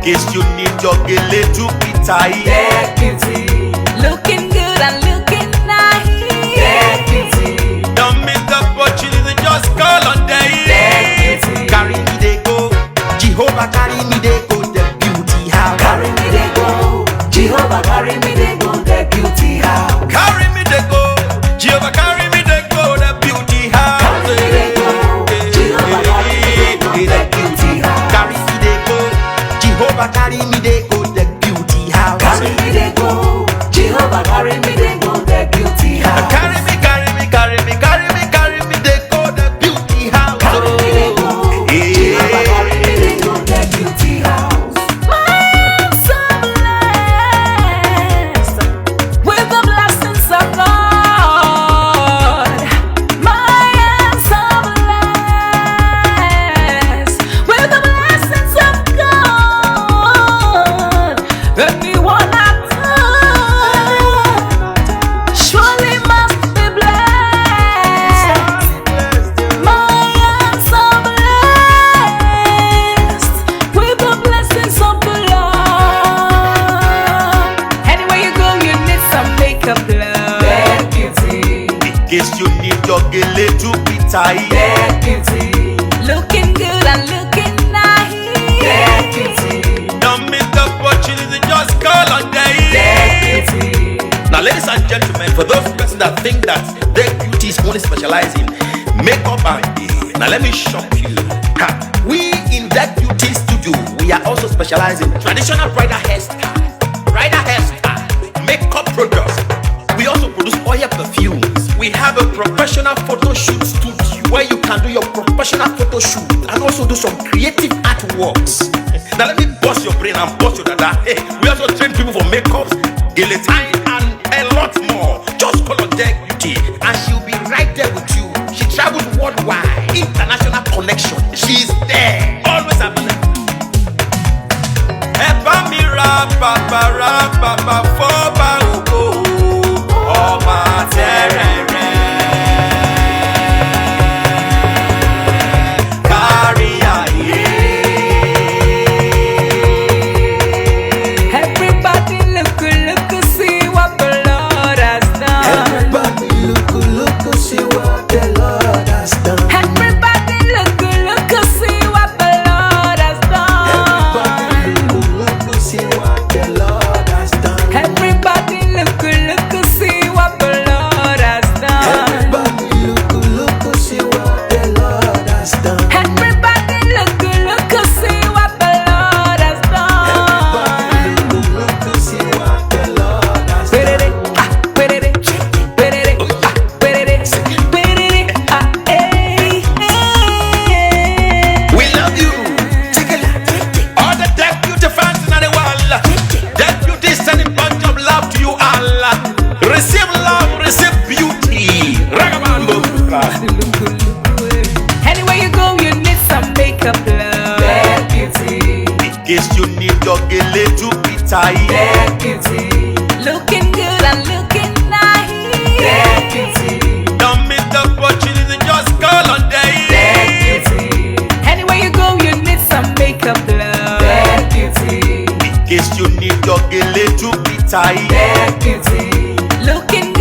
case you need your Gele to be tight. Get beauty, looking good and looking nice. Get beauty, Don't miss the opportunity, just call on day. get beauty, Carry me they go, Jehovah carry me they go, the beauty house. carry me they go. Jehovah carry me they go. The beauty house. Carry me they go, Jehovah carry me they go, the beauty house. Carry me they go. Jehovah carry me they go. The beauty house. Carry me they go, Jehovah carry me they go, the beauty house. Carry me they go. Jehovah carry me they go. The beauty house. Carry me, carry me, carry me, carry me, carry me they go, the beauty house. Carry me they go. Jehovah carry me they go. The beauty house. My hands are blessed with the blessings of God. My hands are blessed with the blessings of God. Anyone I touch surely must be blessed. My hands are blessed with the blessings of the Lord. Anywhere you go, you need some makeup, love. Get beauty, In case you need your Gele to be tight. get beauty, looking good and looking nice. Get beauty, Don't miss the opportunity, just call on day. get beauty, Now, ladies and gentlemen, for those persons that think that their beauty is only specialized in makeup and now let me shock you. Ha. We in that beauty studio, we are also specialized in traditional bridal hairstyle, makeup products. We also produce oil perfumes. We have a professional photo shoot studio where you can do your professional photo shoot and also do some creative artworks. Now let me bust your brain and bust your dada. Hey, we also train people for makeup, Gele time, and a lot more. Just call on Deck Beauty and she'll be right there with you. She travels worldwide, international connection. She's there, always available. Epa mi ra papa foba ogo, ọba terere. Kárí ayé. everybody look, see what the Lord has done. Everybody look, see what the Lord has done. Everybody look, see what the Lord has done. Everybody look, see what the Lord has done. Everybody look, see what the Lord has done. Everybody look, see what the Lord has done. Everybody look, see what the Lord has done. Look, see what the Lord has done. We love you. All the Deck Beauty fans in the world. Deck Beauty is sending bunch of love to you all. Receive love, receive beauty. Ragabambo. Anywhere you go, you need some makeup, love. Get beauty, In case you need your Gele to be tight. get beauty, looking good and looking nice. Get beauty, Don't miss the opportunity, just call on day. get beauty. Anywhere you go, you need some makeup, love. Get beauty, In case you need your Gele to be tight. get beauty, looking